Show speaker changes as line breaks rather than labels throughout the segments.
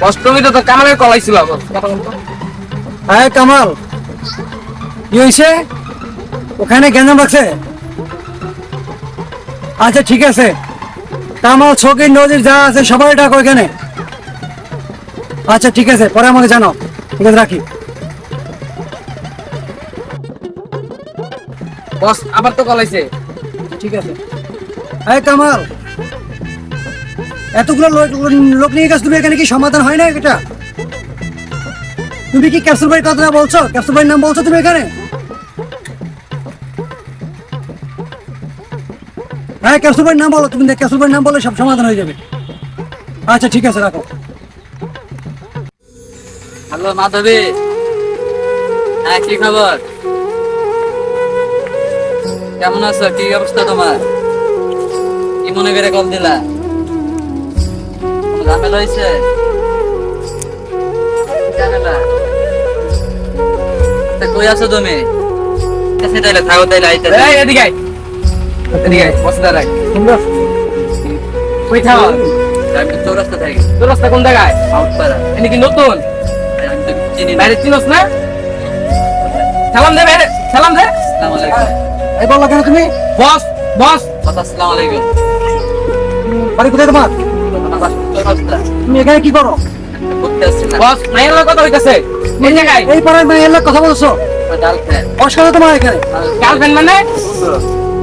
অষ্টমীতে তো কামালের কলাই ছিল।
হ্যাঁ কামাল, কি হয়েছে? ওখানে গ্যাঞ্জাম রাখছে? আচ্ছা ঠিক আছে, কামাল ছকির নদীর যা আছে সবাই ডাকো এখানে। আচ্ছা ঠিক আছে, পরে আমাকে জানাও। ঠিক আছে, রাখি।
বস আবার তো কলাইছে।
ঠিক আছে। এই কামাল, এতগুলো লোক নিয়ে গেছো তুমি, এখানে কি সমাধান হয় না এটা? তুমি কি ক্যাপসুল ভাইয়ের কথা বলছো? ক্যাপসুল ভাইয়ের নাম বলছো তুমি এখানে? হ্যাঁ ক্যাপসুল ভাইয়ের নাম বলো তুমি, ক্যাপসুল ভাইয়ের নাম বলে সব সমাধান হয়ে যাবে। আচ্ছা ঠিক আছে, রাখো।
হ্যালো মাধবী, হ্যাঁ কি খবর? কেমন আছো? কি অবস্থা তোমার? কি মনে করে কল দিলা? কোনো ঝামেলা হয়েছে? ঝামেলা? তা কই আছো তুমি? আচ্ছা তাইলে থাকো, তাইলে আইতে। এই এদিকে আয়, এদিকে আয়, বসে দাঁড়াই। কই থাকো? আমি তো চৌরাস্তা থাকি। চৌরাস্তা কোন জায়গায়? আউটপাড়া। এনে কি নতুন? আমি তো চিনি না। বাইরে চিনোস না? সালাম দে বাইরে, সালাম দে। আসসালামু আলাইকুম।
এই বললা কেন তুমি?
বস বস বস, আসসালামু আলাইকুম।
বাড়ি কোথায় তোমার?
চৌরাস্তা।
তুমি এখানে কি করো?
ঘুরতে আসছিলাম। বস মাইয়ার কথা হইতাছে। কোন জায়গায়?
এই পাড়ায় মেয়ের লোক কথা বলছো?
গার্লফ্রেন্ড।
বয়স্ক তোমার এখানে?
গার্লফ্রেন্ড মানে?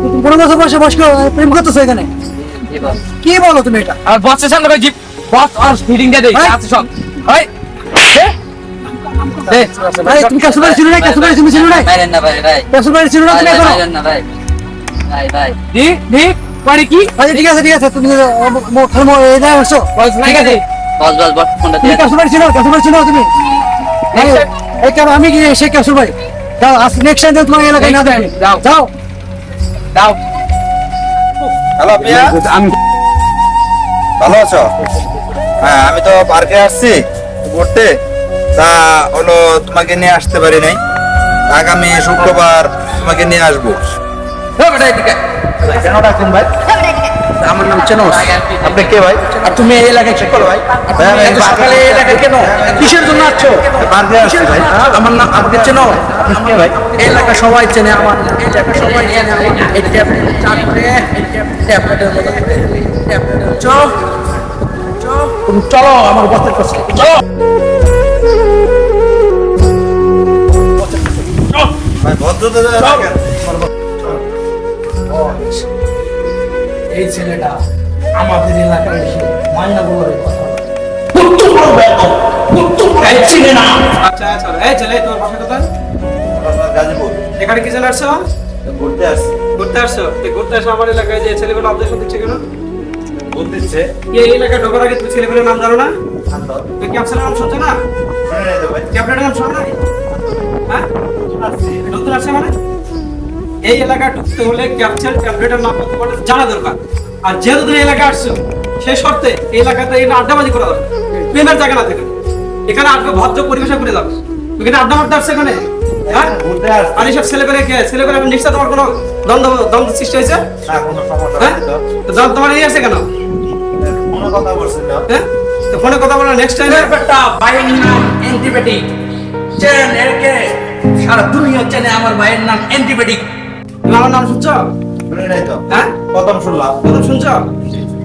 তুমি 15 বছর বয়সে বয়স্ক প্রেম করতেছো এখানে?
কি বস?
কি বলো তুমি এটা?
আর বসের সামনে কই জিপ বস আর ফিটিং দে দেই।
এই!
আছে সব। এই দে
ভাই তুমি ক্যাপসুল ভাই চিনো না? ক্যাপসুল ভাই তুমি চিনো না?
বাইরেন না ভাই ভাই।
ক্যাপসুল ভাই চিনো না তুমি এখনো?
বাইরেন না ভাই। ভাই ভাই। দি দি পরে কি?
আচ্ছা ঠিক আছে ঠিক আছে, তুমি এই না আসছো।
বস নাই গেছে। বস বস বস ফোনটা
তুমি
দিয়ে।
ক্যাপসুল ভাই চিনো? ক্যাপসুল ভাই চিনো তুমি? এই কেন আমি কি সেই ক্যাপসুল ভাই? যাও আজ নেক্সট টাইম তোমার এলাকায় না দেখি।
যাও।
যাও।
দাও।
হ্যালো পিয়া,
আমি
ভালো আছো? হ্যাঁ আমি তো পার্কে আসছি ঘুরতে, তা হলো তোমাকে নিয়ে আসতে পারি নাই। আগামী শুক্রবার তোমাকে নিয়ে আসবো।
ও বেটা এদিকে।
কেন ডাকছেন ভাই?
আমার নাম চেনোস?
আপনি কে ভাই?
আর তুমি এই এলাকায় কি করো ভাই?
ভাই, আমি
এত সকালে এই এলাকায় কেন? কিসের জন্য আসছো?
পার্কে আসছি ভাই।
আমার নাম আপনি চেনো?
আপনি কে ভাই?
এই এলাকা সবাই চেনে আমার, এই এলাকা সবাই চেনে আমার। এই ট্যাপ চাপড়ে ট্যাপের মতো করে চল চল, তুমি চলো আমার বসের কাছে চলো।
ভাই ভদ্রতা রাখেন।
এই ছেলেটা আমাদের এলাকায় এসে মাইনা বলার কথা
আচ্ছা আচ্ছা, এই ছেলে তোর বাসা কোথায়?
গাজীপুর
এখানে কি জন্য আসছো?
ঘুরতে আসছি।
ঘুরতে আসছো? তুই ঘুরতে আসো আমার এলাকায়, যে ছেলেগুলো অবজেকশন দিচ্ছে কেন?
বলতেছে
এই এলাকায় ঢোকার আগে তুই ছেলেগুলোর নাম জানো না? তুই ক্যাপসুলের নাম শুনছো না? ক্যাপ্টেনের নাম শোনো না? হ্যাঁ, নতুন আসছে মানে? এই এলাকায় ঢুকতে হলে ক্যাপচার ক্যাপ্টেনের নাম তোমাদের জানা দরকার। আর যেহেতু তুমি এই এলাকায় আসছো, সেই শর্তে এই এলাকাতে এখানে আড্ডাবাজি করা দরকার। প্রেমের জায়গা না থেকে এখানে আড্ডা ভদ্র পরিবেশে করে যাবে। তুই কিন্তু আড্ডা মারতে আসছে এখানে? হ্যাঁ,
ঘুরতে আসছি।
আর এইসব ছেলে করে নিশ্চয় তোমার কোনো দ্বন্দ্ব সৃষ্টি হয়েছে?
না কোনো সমস্যা
হ্যাঁ,
নেই তো।
তো তোমার এই আছে কেন?
কোনো কথা বলছিল।
হ্যাঁ, তো ফোনে কথা বলো নেক্সট টাইম।
বেটা ভাইয়ের নাম অ্যান্টিবায়োটিক। চেন এরকে সারা দুনিয়া চেনে আমার ভাইয়ের নাম অ্যান্টিবায়োটিক।
তুমি আমার নাম শুনছো?
শুনে নাই তো।
হ্যাঁ,
প্রথম শুনলাম।
প্রথম শুনছো?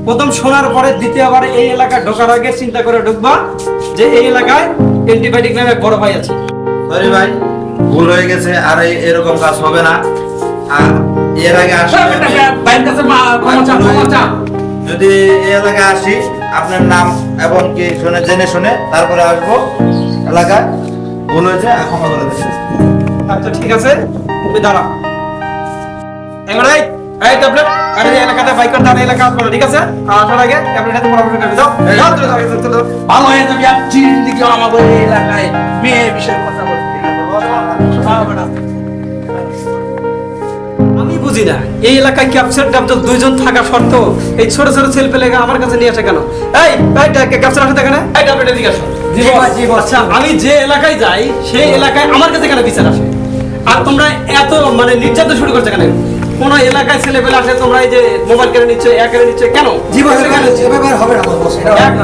প্রথম শোনার পরে দ্বিতীয়বার এই এলাকায় ঢোকার আগে চিন্তা করে ঢুকবা যে এই এলাকায় অ্যান্টিবায়োটিক নামে বড় ভাই আছে।
সরি ভাই, ভুল হয়ে গেছে, আর এরকম কাজ হবে না। আর এর আগে আসি
ভাইয়ের কাছে ক্ষমা চা।
যদি এই এলাকায় আসি, আপনার নাম এবং কি শুনে জেনে শুনে তারপরে আসবো এলাকায়। ভুল হয়েছে, ক্ষমা করে দেবেন।
আচ্ছা ঠিক আছে, তুমি দাঁড়াও। এই ট্যাবলেট আর এই এলাকাতে বাইকার দাঁড়া এলাকা আসবে, ঠিক আছে? আর আসার আগে ট্যাবলেট হাতে পরামর্শ করবে। যাও যাও, চলে যাও, চলে যাও।
ভালো হয়ে যাবে আর চিন্দিকে আমাদের এই এলাকায় মেয়ের বিষয়ে কথা বলতে।
আমি বুঝি না এই এলাকায় ক্যাপচার ট্যাবলেট দুইজন থাকা সত্ত্বেও এই ছোট ছোট ছেলে পেলে আমার কাছে নিয়ে আসে কেন? এই ক্যাপচার আসে এখানে, এই ট্যাবলেট এদিকে আসো। আচ্ছা, আমি যে এলাকায় যাই সেই এলাকায় আমার কাছে কেন বিচার আসে? আর তোমরা এত মানে নির্যাতন শুরু করছো কেন? কোন এলাকায় ছেলেপেলে আসে তোমরা এই যে মোবাইল কেড়ে নিচ্ছ, কেড়ে নিচ্ছ কেন?
জীবনে এভাবে হবে না বস,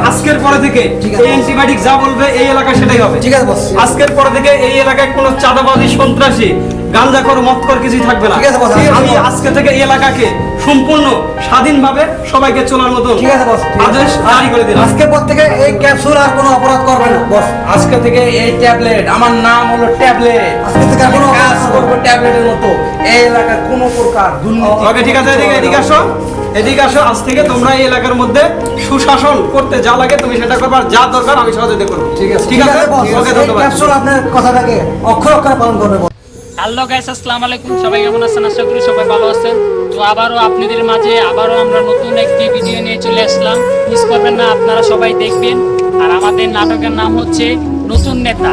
আজকের পরে থেকে
ঠিক আছে।
এই অ্যান্টিবায়োটিক যা বলবে এই এলাকায় সেটাই হবে।
ঠিক আছে বস।
আজকের পরে থেকে এই এলাকায় কোনো চাঁদাবাজি, সন্ত্রাসী, গাঁজাখোর, মদখোর কিছুই থাকবে না।
ঠিক আছে বস।
আমি আজকে থেকে এই এলাকাকে সম্পূর্ণ স্বাধীনভাবে সবাইকে চলার মতো
ঠিক আছে বস, ঠিক আছে।
আদেশ জারি করে দিলাম।
আজকের পর থেকে এই ক্যাপসুল আর কোনো অপরাধ করবে না বস।
আজকে থেকে এই ট্যাবলেট, আমার নাম হলো ট্যাবলেট,
আজকে থেকে আর কোনো
কাজ করবো ট্যাবলেটের মতো। এই এলাকার কোনো প্রকার দুর্নীতি
ওকে ঠিক আছে, এদিকে আসো, এদিকে আসো। আজ থেকে তোমরা এই এলাকার মধ্যে সুশাসন করতে যা লাগে তুমি সেটা করবে, আর যা দরকার আমি সহযোগিতা করবো।
ঠিক আছে
ঠিক আছে
বস।
ওকে,
এই
ধন্যবাদ।
ক্যাপসুল আপনার কথাটাকে অক্ষর অক্ষরে পালন করবে বস।
হ্যালো গাইস, আসসালামু আলাইকুম। সবাই কেমন আছেন? আশা করি সবাই ভালো আছেন। তো আবারও আপনাদের মাঝে আমরা নতুন একটি ভিডিও নিয়ে চলে আসলাম। মিস করবেন না, আপনারা সবাই দেখবেন। আর আমাদের নাটকের নাম হচ্ছে নতুন নেতা।